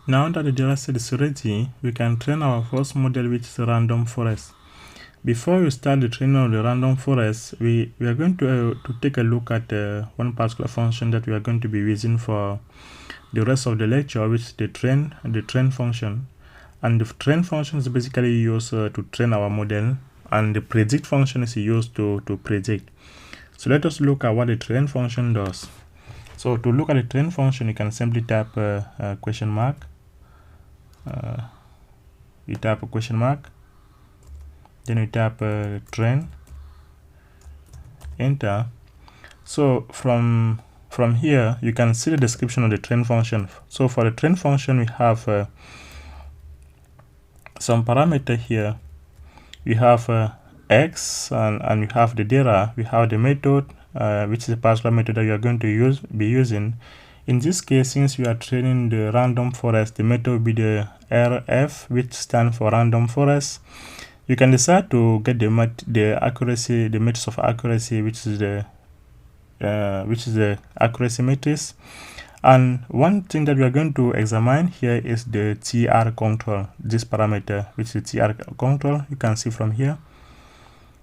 Now that the dataset is ready, we can train our first model, which is a random forest. Before we start the training of the random forest, we are going to take a look at one particular function that we are going to be using for the rest of the lecture, which is the train function. And the train function is basically used to train our model, and the predict function is used to predict. So let us look at what the train function does. So to look at the train function, you can simply type a question mark. You type a question mark, then you type train, enter. So from here you can see the description of the train function. So for the train function, we have some parameter here. We have x, and we have the data. We have the method, which is a particular method that you are going to be using. In this case, since we are training the random forest, the method will be the RF, which stands for random forest. You can decide to get the accuracy, the matrix of accuracy, which is the accuracy matrix. And one thing that we are going to examine here is the TR control, this parameter, which is TR control. You can see from here.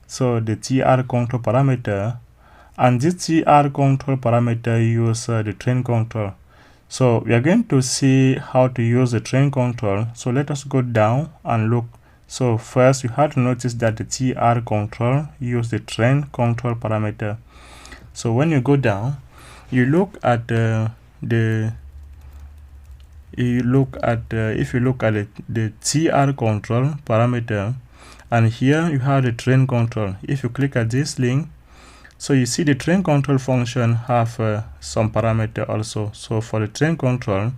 So the TR control parameter, and this TR control parameter use the train control. So we are going to see how to use the train control. So let us go down and look. So first, you have to notice that the TR control use the train control parameter. So when you go down, you look at if you look at the TR control parameter, and here you have the train control. If you click at this link, so you see the train control function have some parameter also. So for the train control,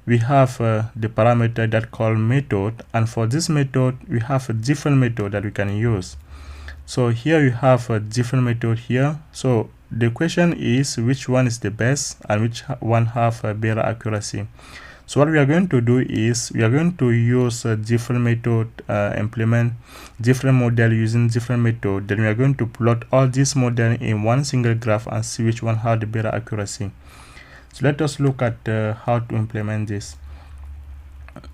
we have the parameter that called method, and for this method we have a different method that we can use. So here you have a different method here. So the question is which one is the best and which one have a better accuracy. So what we are going to do is we are going to use a different method, implement different model using different method. Then we are going to plot all these model in one single graph and see which one have the better accuracy. So let us look at how to implement this.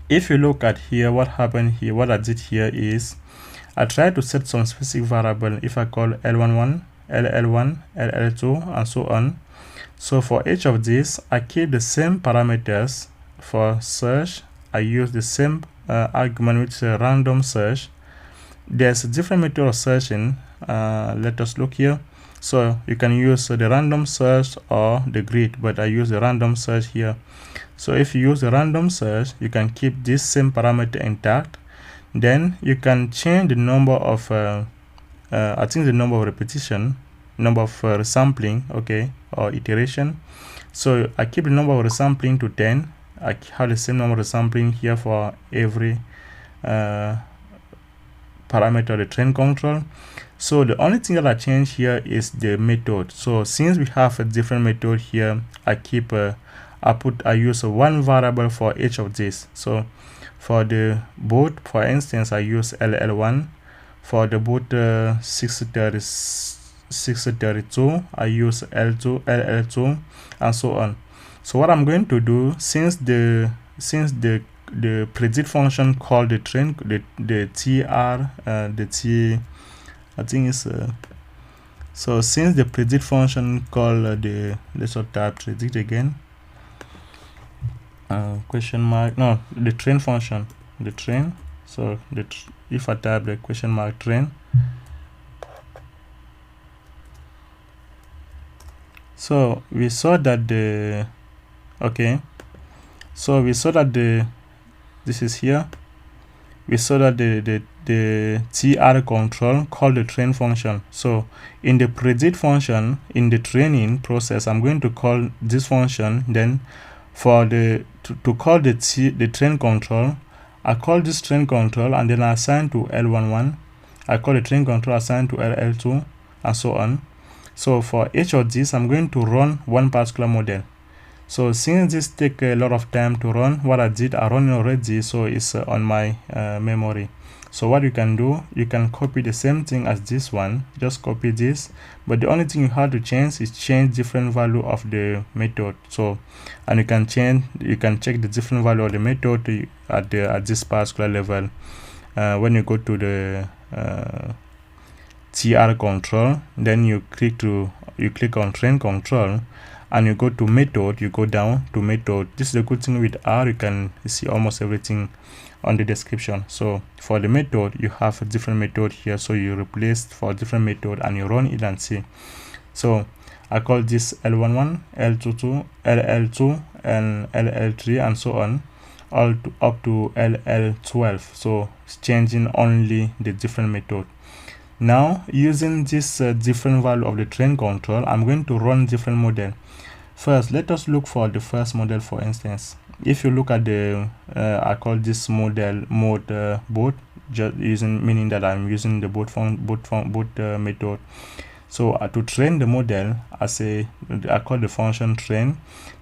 If you look at here, what happened here, what I did here is I try to set some specific variable. If I call L11, LL1, LL2, and so on. So for each of these, I keep the same parameters. For search, I use the same argument, which is a random search. There's a different method of searching. Let us look here. So you can use the random search or the grid, but I use the random search here. So if you use the random search, you can keep this same parameter intact. Then you can change the number of I think the number of repetition, number of resampling, okay, or iteration. So I keep the number of resampling to 10. I have the same number of resampling here for every parameter of the train control. So the only thing that I change here is the method. So since we have a different method here, I use one variable for each of these. So for the boot, for instance, I use LL1. For the boot 632, I use LL2, and so on. So what I'm going to do, since the predict function called the train, so since the predict function called let's type predict again, question mark, no, the train function, the train. So if I type the question mark train, so we saw that this is here. We saw that the TR control called the train function. So in the predict function, in the training process, I'm going to call this function. Then for to call the train control, I call this train control, and then I assign to L11. I call the train control assigned to LL2, and so on. So for each of these, I'm going to run one particular model. So since this take a lot of time to run, what I did, I run it already, so it's on my memory. So what you can do, you can copy the same thing as this one, just copy this, but the only thing you have to change is change different value of the method. So, and you can check the different value of the method at this particular level. When you go to the TR control, then you click on train control, and you go to method, you go down to method. This is the good thing with R, you can see almost everything on the description. So for the method, you have a different method here, so you replace for different method and you run it and see. So I call this L11, L22, LL2, and LL3, and so on, all up to LL12. So it's changing only the different method. Now using this different value of the train control, I'm going to run different model. First, let us look for the first model. For instance, if you look at the I call this model mode boot, just using, meaning that I'm using the boot method. So to train the model, I call the function train.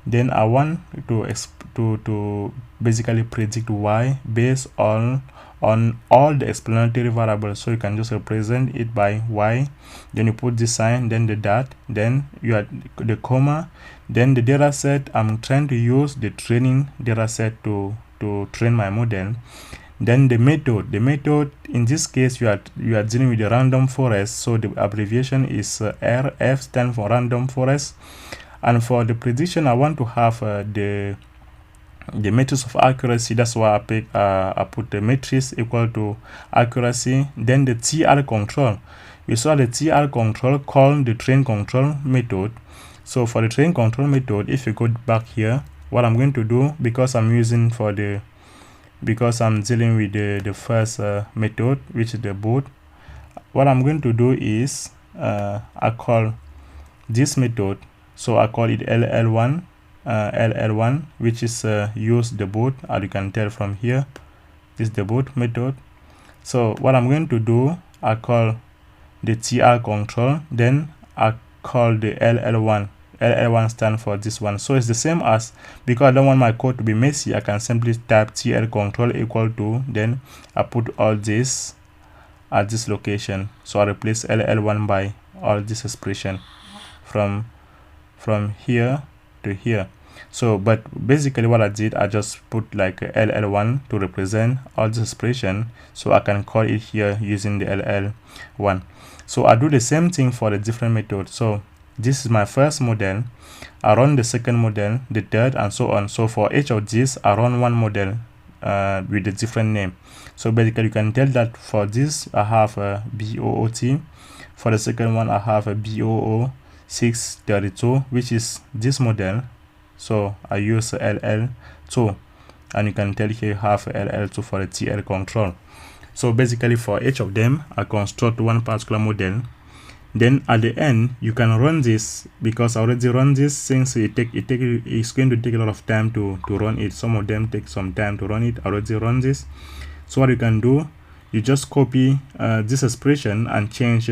Then I want to basically predict y based on all the explanatory variables. So you can just represent it by y, then you put the sign, then the dot, then you add the comma, then the data set. I'm trying to use the training data set to train my model. Then the method in this case, you are dealing with the random forest, so the abbreviation is RF, stand for random forest. And for the prediction, I want to have the matrix of accuracy. That's why I put the matrix equal to accuracy. Then the TR control, we saw the TR control call the train control method. So for the train control method, if you go back here, what I'm going to do, because I'm dealing with the first method, which is the boot, what I'm going to do is I call this method. So I call it LL1, which is use the boot, as you can tell from here. This is the boot method. So what I'm going to do, I call the TR control, then I call the LL1. LL1 stand for this one. So it's the same as, because I don't want my code to be messy, I can simply type TR control equal to, then I put all this at this location. So I replace LL1 by all this expression from here to here. So but basically what I did, I just put like LL1 to represent all this expression, so I can call it here using the LL1. So I do the same thing for the different methods. So this is my first model, I run the second model, the third, and so on. So for each of these, I run one model with a different name. So basically you can tell that for this I have a BOOT, for the second one I have a BOO632, which is this model. So I use LL2, and you can tell here you have LL2 for the TR control. So basically for each of them, I construct one particular model. Then at the end, you can run this, because I already run this, since it's going to take a lot of time to run it. Some of them take some time to run it. I already run this. So what you can do, you just copy this expression and change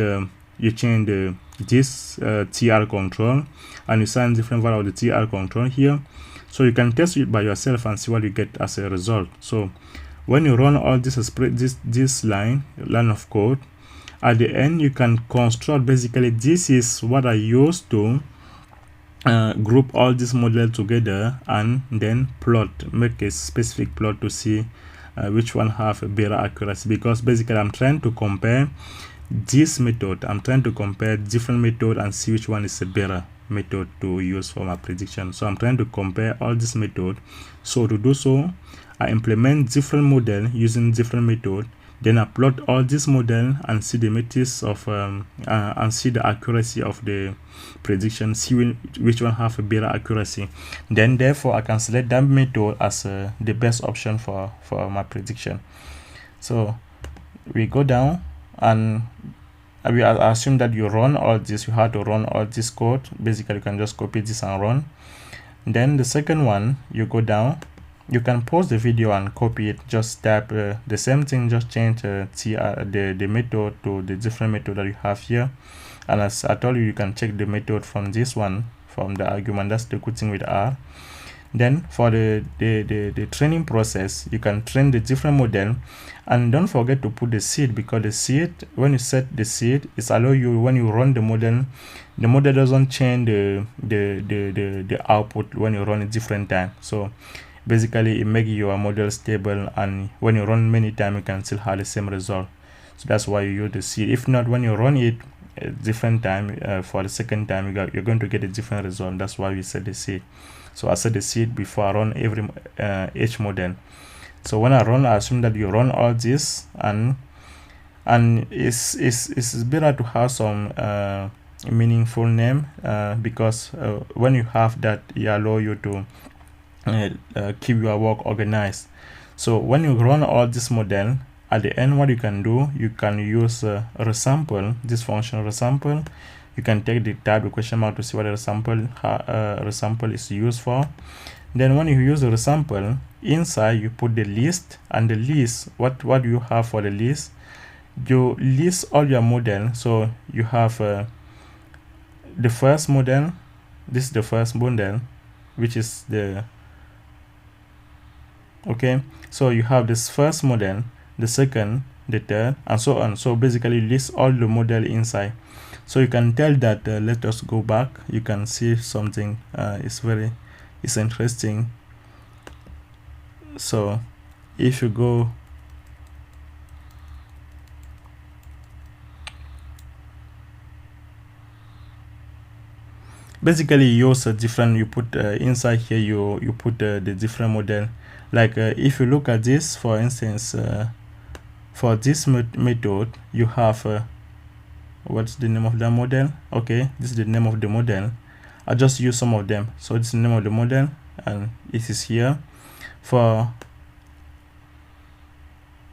this TR control, and you assign different value of the TR control here. So you can test it by yourself and see what you get as a result. So when you run all this line of code, at the end you can construct, basically this is what I used to group all this model together and then make a specific plot to see which one have a better accuracy, because basically I'm trying to compare this method, I'm trying to compare different method and see which one is a better method to use for my prediction. So I'm trying to compare all this method. So to do so, I implement different model using different method, then I plot all this model and see the matrix of and see the accuracy of the prediction, see which one have a better accuracy. Then therefore I can select that method as the best option for my prediction. So we go down, and I assume that you run all this, you have to run all this code. Basically you can just copy this and run. Then the second one, you go down, you can pause the video and copy it, just type the same thing, just change the method to the different method that you have here. And as I told you, you can check the method from this one, from the argument. That's the good thing with R. Then for the training process, you can train the different model, and don't forget to put the seed, because the seed, when you set the seed, it's allow you, when you run the model doesn't change the output when you run it different time. So basically it makes your model stable, and when you run many times you can still have the same result. So that's why you use the seed. If not, when you run it different time, for the second time you're going to get a different result. That's why we set the seed. So I set the seed before I run each model. So when I run, I assume that you run all this, and it's better to have some meaningful name, because when you have that, it allow you to keep your work organized. So when you run all this model, at the end, what you can do, you can use resample, this function resample. You can take the tab, the question mark, to see what a resample is used for. Then when you use the resample, inside you put the list, and the list, what you have for the list, you list all your model. So you have the first model, this is the first model, which is the, okay, so you have this first model, the second, the third, and so on. So basically list all the model inside. So you can tell that, let us go back, you can see something, it's interesting. So if you go, basically you use a different, you put inside here, you put the different model. Like if you look at this, for instance, for this method, you have what's the name of the model? Okay, this is the name of the model. I just use some of them. So this is the name of the model, and it is here. For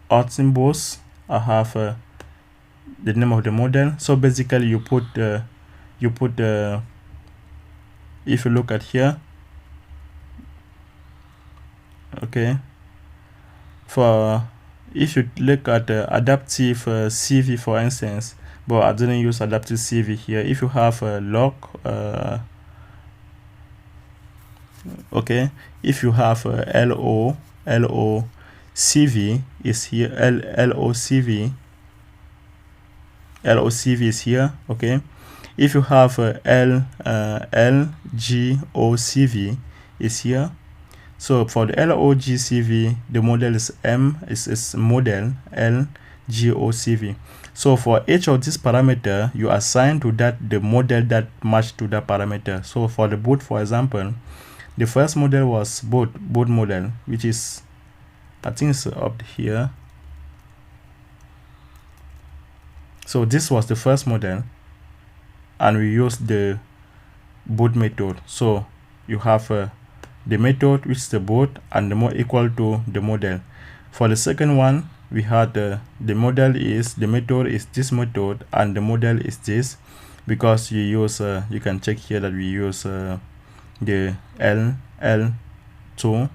art symbols, I have the name of the model. So basically you put if you look at here, okay, for if you look at adaptive CV, for instance, but I didn't use adaptive CV here. If you have a log, okay, if you have LOCV is here, LOCV is here, okay. If you have LGOCV is here. So for the LOGCV, the model is model LGOCV. So for each of these parameter, you assign to that the model that match to that parameter. So for the boot, for example, the first model was boot model, which is, I think it's up here. So this was the first model, and we used the boot method. So you have the method, which is the boot, and the more equal to the model. For the second one, we had the method is this method, and the model is this, because you use you can check here that we use the LL2,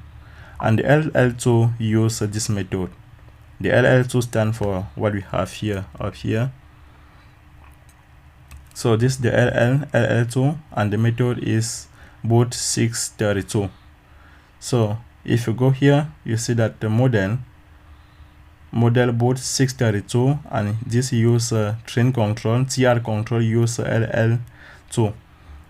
and the LL2 use this method. The LL2 stand for what we have here up here. So this is the LL2, and the method is boot 632. So if you go here, you see that the model boot 632, and this use train control, TR control use LL2.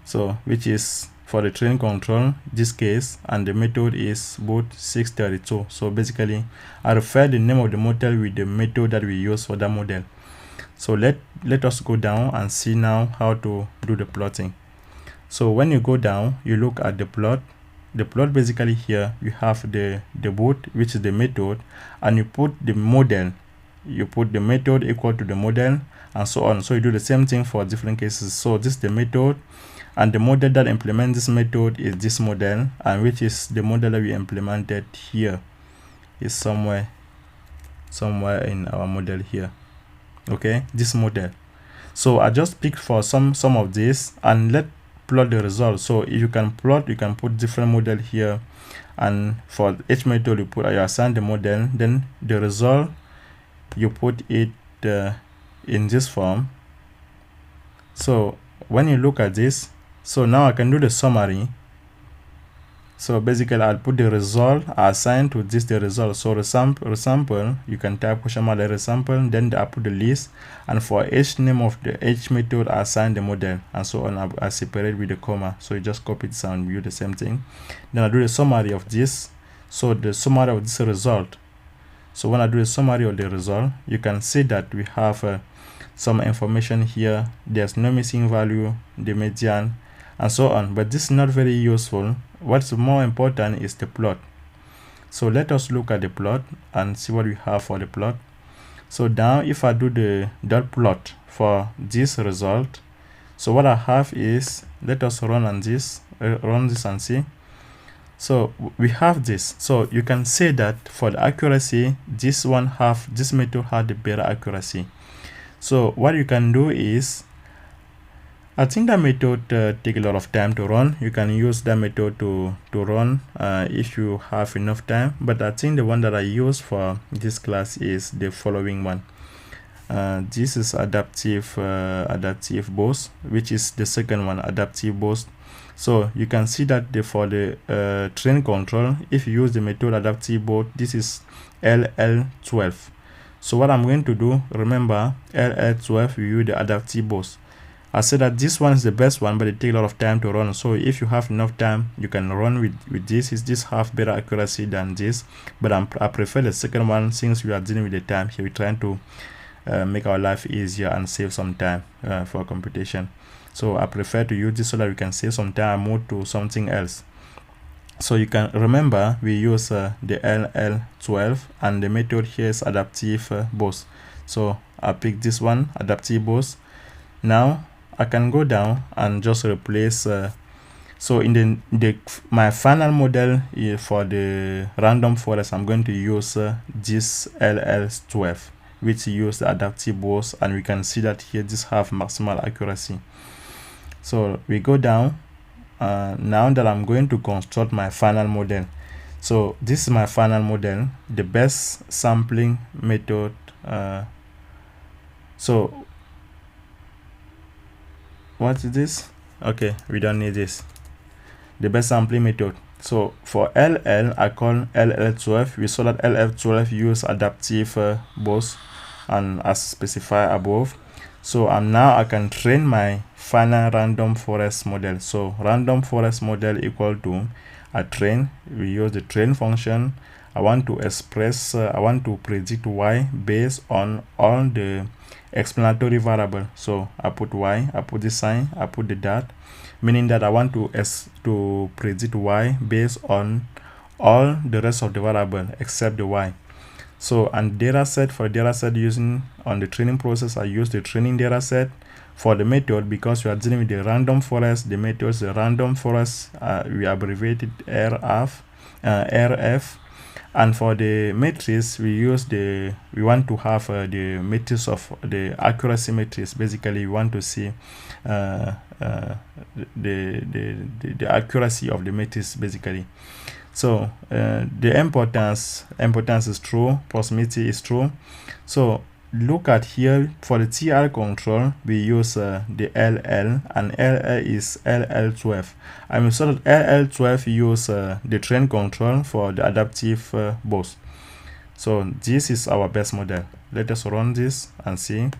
So which is for the train control, this case, and the method is boot 632. So basically I refer the name of the model with the method that we use for that model. So let us go down and see now how to do the plotting. So when you go down, you look at the plot. The plot, basically here you have the boot, which is the method, and you put the model, you put the method equal to the model, and so on. So you do the same thing for different cases. So this is the method, and the model that implements this method is this model, and which is the model that we implemented here is somewhere in our model here. Okay, this model. So I just picked for some of this, and let plot the result. So if you can plot, you can put different model here, and for each method you assign the model, then the result you put it in this form. So when you look at this, So now I can do the summary. So basically I'll put the result assigned to this the result. So resample, you can type question mark resample, then I put the list, and for each name of each method I assign the model, and so on. I separate with the comma. So you just copy this and view the same thing. Then I do the summary of this. So the summary of this result. So when I do the summary of the result, you can see that we have some information here. There's no missing value, the median, and so on. But this is not very useful. What's more important is the plot. So let us look at the plot and see what we have for the plot. So now if I do the dot plot for this result, so what I have is, let us run this and see. So we have this. So you can say that for the accuracy, this method had the better accuracy. So what you can do is, I think that method take a lot of time to run. You can use that method to run if you have enough time. But I think the one that I use for this class is the following one. This is adaptive boost, which is the second one, adaptive boost. So you can see that for the train control, if you use the method adaptive boost, this is LL12. So what I'm going to do, remember LL12, you use the adaptive boost. I said that this one is the best one, but it takes a lot of time to run. So if you have enough time, you can run with this. This have better accuracy than this, but I prefer the second one, since we are dealing with the time here. We're trying to make our life easier and save some time for computation. So I prefer to use this so that we can save some time and move to something else. So you can remember we use the LL12, and the method here is adaptive boost. So I pick this one, adaptive boost. Now I can go down and just replace. So in my final model for the random forest, I'm going to use this LL12, which use the adaptive boost, and we can see that here this have maximal accuracy. So we go down. Now that I'm going to construct my final model. So this is my final model, the best sampling method. So what is this? Okay, we don't need this. The best sampling method. So for LL, I call LL12. We saw that LL12 use adaptive boost, and as specified above. So now I can train my final random forest model. So random forest model equal to a train. We use the train function. I want to express, I want to predict y based on all the explanatory variable. So I put y, I put the sign, I put the dot, meaning that I want to predict y based on all the rest of the variable except the y. So, and data set, for data set using on the training process, I use the training data set. For the method, because we are dealing with the random forest, the method is the random forest, we abbreviated RF. And for the matrix, we want to have the matrix of the accuracy matrix. Basically, we want to see the accuracy of the matrix, basically. So the importance is true, proximity is true. So look at here, for the TR control, we use the LL, and LL is LL12. I mean, so that LL12 use the train control for the adaptive boost. So this is our best model. Let us run this and see.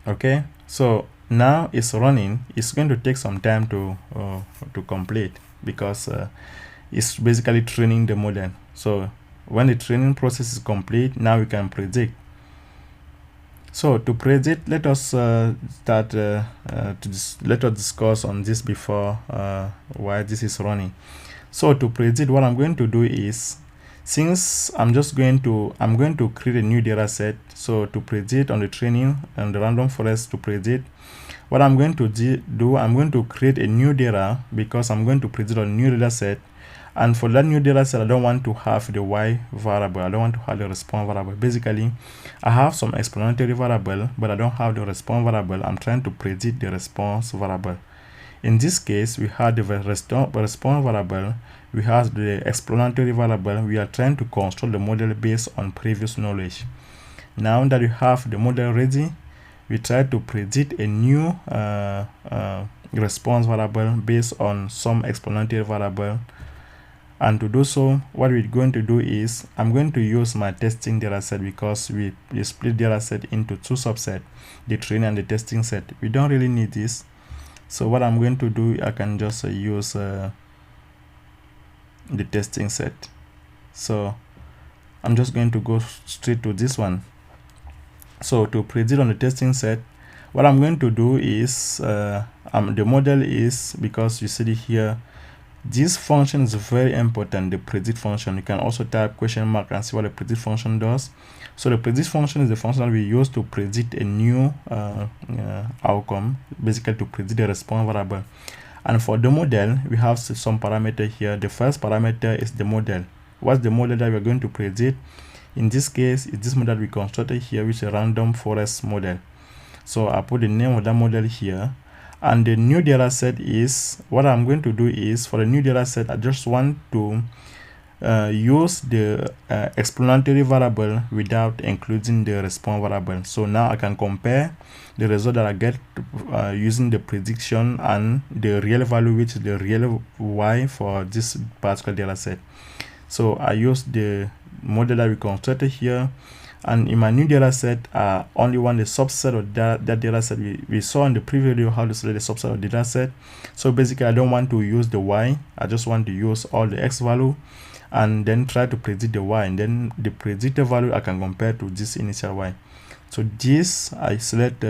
Okay, so now it's running. It's going to take some time to complete, because it's basically training the model. So when the training process is complete, now we can predict. So to predict, let us let us discuss on this before why this is running. So to predict, what I'm going to do is, since I'm going to create a new data set. So to predict on the training and the random forest, to predict, what I'm going to do, I'm going to create a new data, because I'm going to predict on a new data set. And for that new data set, I don't want to have the y variable. I don't want to have the response variable. Basically, I have some explanatory variable, but I don't have the response variable. I'm trying to predict the response variable. In this case, we have the response variable. We have the explanatory variable. We are trying to construct the model based on previous knowledge. Now that you have the model ready, we try to predict a new response variable based on some explanatory variable. And to do so, what we're going to do is I'm going to use my testing data set, because we split data set into two subsets, the training and the testing set. We don't really need this. So what I'm going to do, I can just use the testing set. So I'm just going to go straight to this one. So to predict on the testing set, what I'm going to do is the model is, because you see it here, this function is very important, the predict function. You can also type question mark and see what the predict function does. So the predict function is the function that we use to predict a new outcome, basically to predict the response variable. And for the model, we have some parameter here. The first parameter is the model. What's the model that we're going to predict? In this case, it's this model we constructed here, which is a random forest model. So I put the name of that model here. And the new data set is, what I'm going to do is, for the new data set, I just want to use the explanatory variable without including the response variable. So now I can compare the result that I get using the prediction and the real value, which is the real y for this particular data set. So I use the model that we constructed here. And in my new data set, I only want the subset of that data set. We saw in the previous video how to select the subset of data set. So basically, I don't want to use the y. I just want to use all the x value and then try to predict the y. And then the predicted value I can compare to this initial y. So this I select,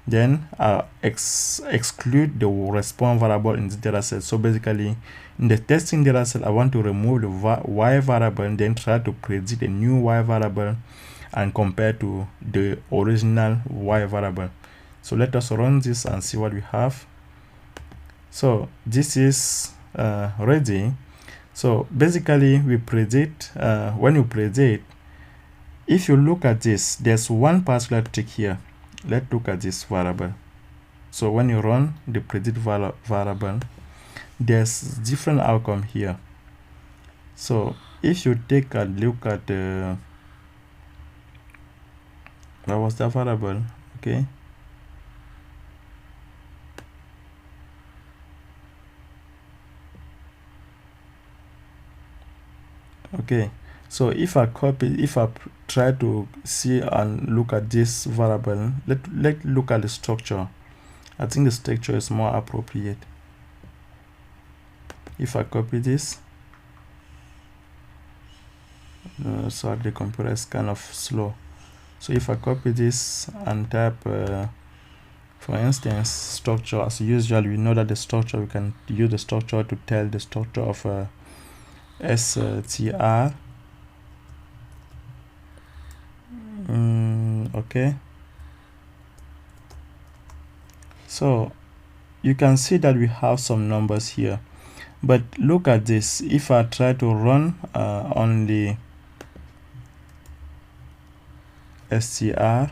then I exclude the response variable in this data set. So basically, in the testing data set, I want to remove the y variable and then try to predict a new y variable and compare to the original y variable. So let us run this and see what we have. So this is ready. So basically, we predict, when you predict, if you look at this, there's one particular trick here. Let's look at this variable. So when you run the predict variable, there's different outcome here. So if you take a look at the that was the variable, okay. Okay, so if I try to see and look at this variable, let's look at the structure. I think the structure is more appropriate. If I copy this, sorry, the computer is kind of slow. So if I copy this and type, for instance, structure, as usual, we know that the structure, we can use the structure to tell the structure of str. Okay. So you can see that we have some numbers here. But look at this. If I try to run only str,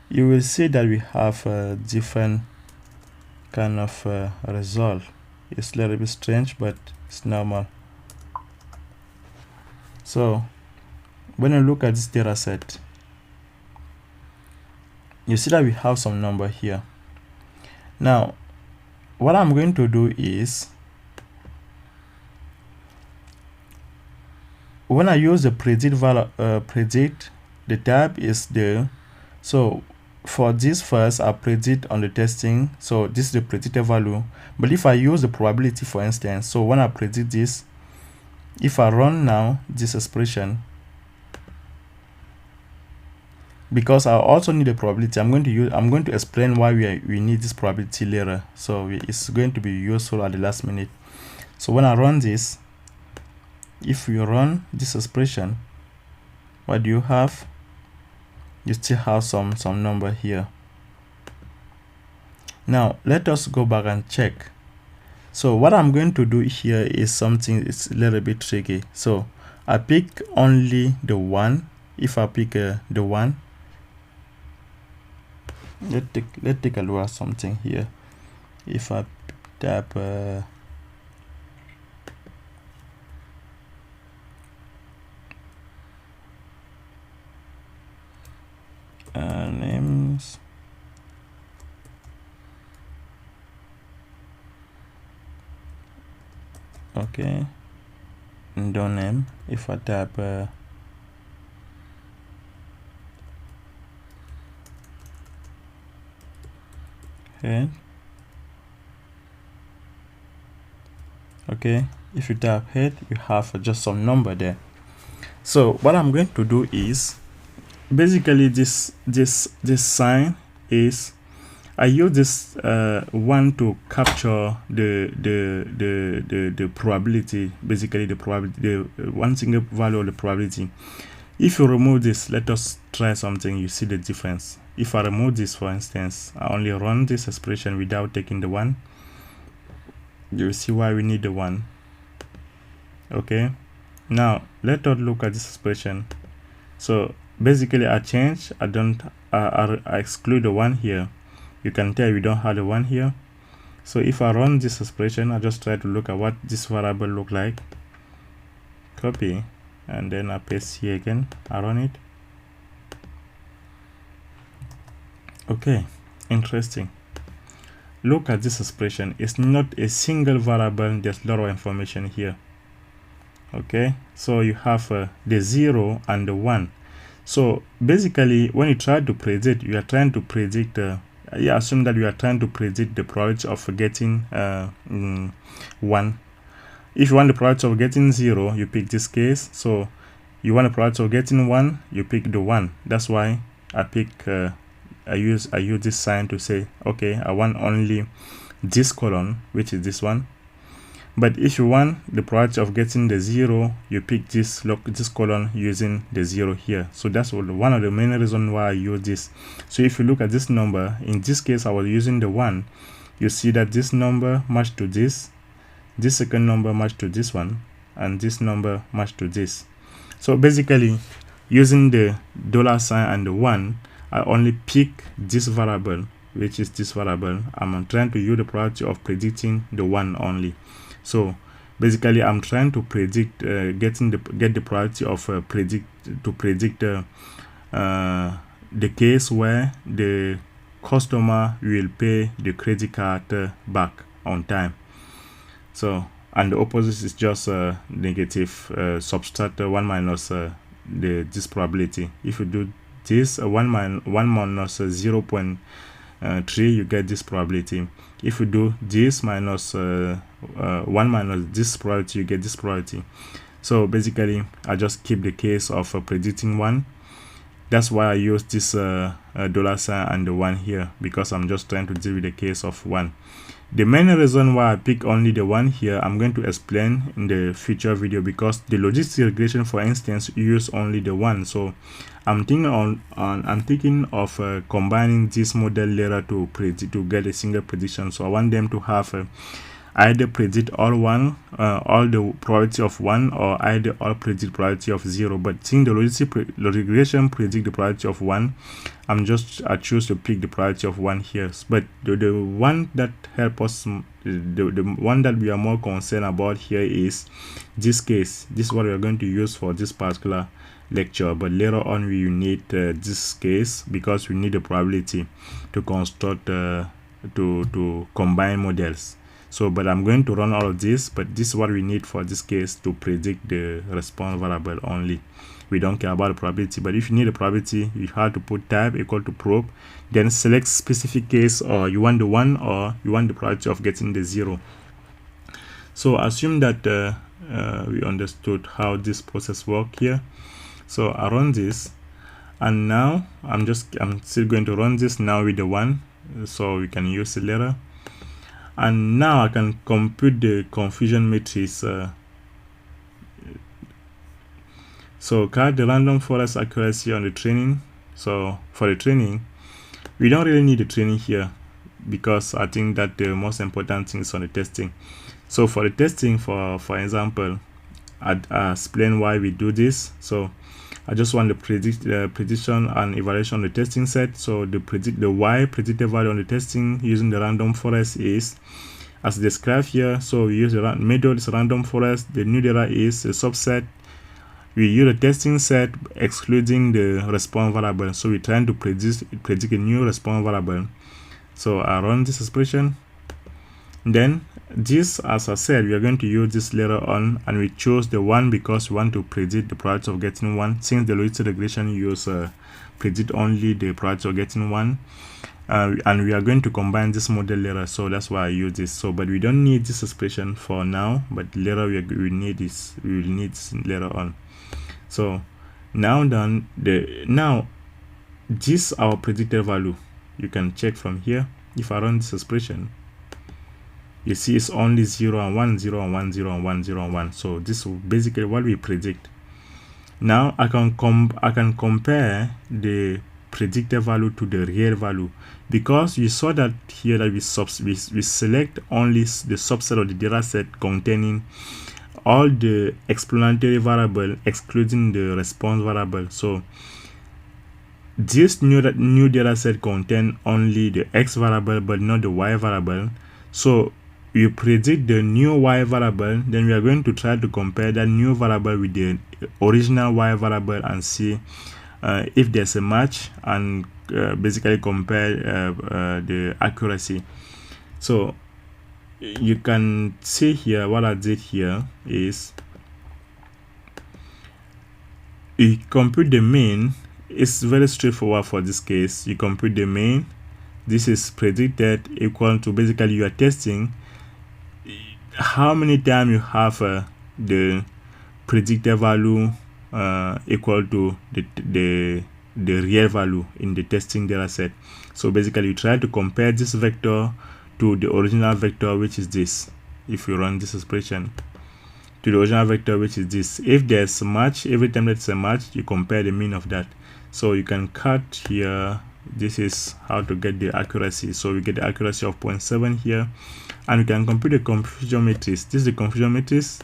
you will see that we have a different kind of result. It's a little bit strange, but it's normal. So when you look at this data set, you see that we have some number here. Now, what I'm going to do is, when I use the predict value, predict, the type is there. So for this first, I predict on the testing. So this is the predicted value. But if I use the probability, for instance, so when I predict this, if I run now this expression, because I also need a probability, I'm going to explain why we need this probability later. So it's going to be useful at the last minute. So when I run this, if you run this expression, what do you have? You still have some number here. Now let us go back and check. So what I'm going to do here is something, it's a little bit tricky. So I pick only the 1. If I pick the 1, let's take a look at something here. If I tap name names. Okay, no name. If I type head, okay, if you type head, you have just some number there. So what I'm going to do is basically this sign is I use this one to capture the probability, basically the probability, the one single value of the probability. If you remove this, let us try something, you see the difference. If I remove this, for instance, I only run this expression without taking the one, you see why we need the one. Okay, now let us look at this expression. So basically I change, I exclude the one here. You can tell we don't have the one here. So if I run this expression, I just try to look at what this variable look like, copy, and then I paste here again, I run it. Okay, interesting. Look at this expression. It's not a single variable, there's a lot of information here. Okay, so you have the 0 and the 1. So basically when you try to predict, you are trying to predict you assume that you are trying to predict the probability of getting 1. If you want the probability of getting 0, you pick this case. So you want the probability of getting 1, you pick the 1. That's why I pick I use this sign to say, okay, I want only this column, which is this one. But if you want the probability of getting the 0, you pick this column using the 0 here. So that's one of the main reasons why I use this. So if you look at this number, in this case I was using the 1, you see that this number matched to this second number matched to this one, and this number matched to this. So basically using the $sign and the 1, I only pick this variable, which is this variable. I'm trying to use the probability of predicting the 1 only. So basically I'm trying to predict get the probability of predict the case where the customer will pay the credit card back on time. So, and the opposite is just negative, subtract 1 minus this probability. If you do this 1 minus 0.3, you get this probability. If you do this minus 1 minus this probability, you get this probability. So basically I just keep the case of predicting 1. That's why I use this $sign and the 1 here, because I'm just trying to deal with the case of 1. The main reason why I pick only the 1 here, I'm going to explain in the future video, because the logistic regression, for instance, use only the 1. So I'm thinking of combining this model later to get a single prediction. So I want them to have either predict all the probability of 1, or either all predict probability of 0. But since the logistic regression predict the probability of 1, I choose to pick the probability of 1 here. But the one that help us, the one that we are more concerned about here is this case. This is what we are going to use for this particular lecture, but later on we need this case, because we need the probability to construct to combine models. So but I'm going to run all of this, but this is what we need for this case to predict the response variable only. We don't care about the probability. But if you need a probability, you have to put type equal to probe, then select specific case, or you want the 1 or you want the probability of getting the 0. So assume that we understood how this process works here. So I run this, and now I'm still going to run this now with the 1, so we can use it later. And now I can compute the confusion matrix. So calculate the random forest accuracy on the training. So for the training, we don't really need the training here, because I think that the most important thing is on the testing. So for the testing, for example, I explain why we do this. So I just want the prediction and evaluation on the testing set. So the y predicted value on the testing using the random forest is as described here. So we use the method is random forest. The new data is a subset. we use a testing set excluding the response variable. So we're trying to predict a new response variable. So I run this expression. Then this, as I said, we are going to use this later on, and we chose the 1 because we want to predict the probability of getting 1. Since the logistic regression use predict only the probability of getting 1, and we are going to combine this model later, so that's why I use this. So but we don't need this expression for now, but later we will need this later on. So now done, this our predicted value. You can check from here. If I run this expression, you see it's only 0 and 1, 0 and 1, 0 and 1, 0 and 1. So this is basically what we predict. Now I can compare the predicted value to the real value, because you saw that here that we select only the subset of the data set containing all the explanatory variable excluding the response variable. So this new data set contain only the x variable but not the y variable. So we predict the new y variable, then we are going to try to compare that new variable with the original y variable and see if there's a match, and basically compare the accuracy. So you can see here what I did here is you compute the mean. It's very straightforward for this case. You compute the mean. This is predicted equal to, basically you are testing how many times you have the predicted value equal to the real value in the testing data set. So basically you try to compare this vector to the original vector, which is this. If you run this expression to the original vector, which is this, if there's a match, every time that's a match, you compare the mean of that. So you can cut here. This is how to get the accuracy. So we get the accuracy of 0.7 here, and we can compute the confusion matrix. This is the confusion matrix,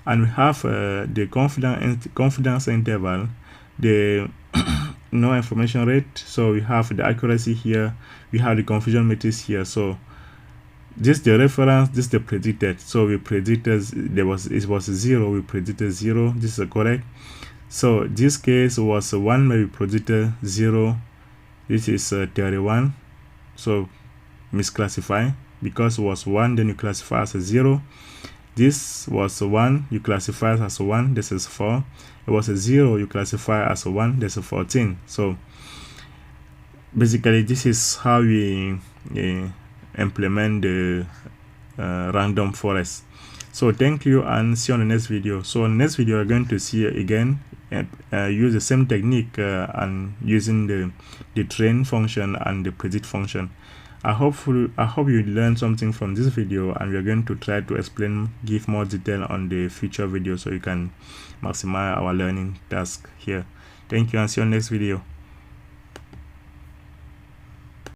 and we have the confidence interval, the no information rate. So we have the accuracy here, we have the confusion matrix here. So this is the reference, this is the predicted. So we predicted it was 0, we predicted 0. This is correct. So this case was 1, where we predicted 0. This is 31. So misclassify, because it was 1, then you classify as a 0. This was 1, you classify as a 1. This is 4. It was a 0, you classify as a 1. This is 14. So basically this is how we implement the random forest. So thank you, and see you on the next video. So in the next video we're going to see again use the same technique and using the train function and the predict function. I hope you learned something from this video, and we are going to try to give more detail on the future video, so you can maximize our learning task here. Thank you, and see you on the next video.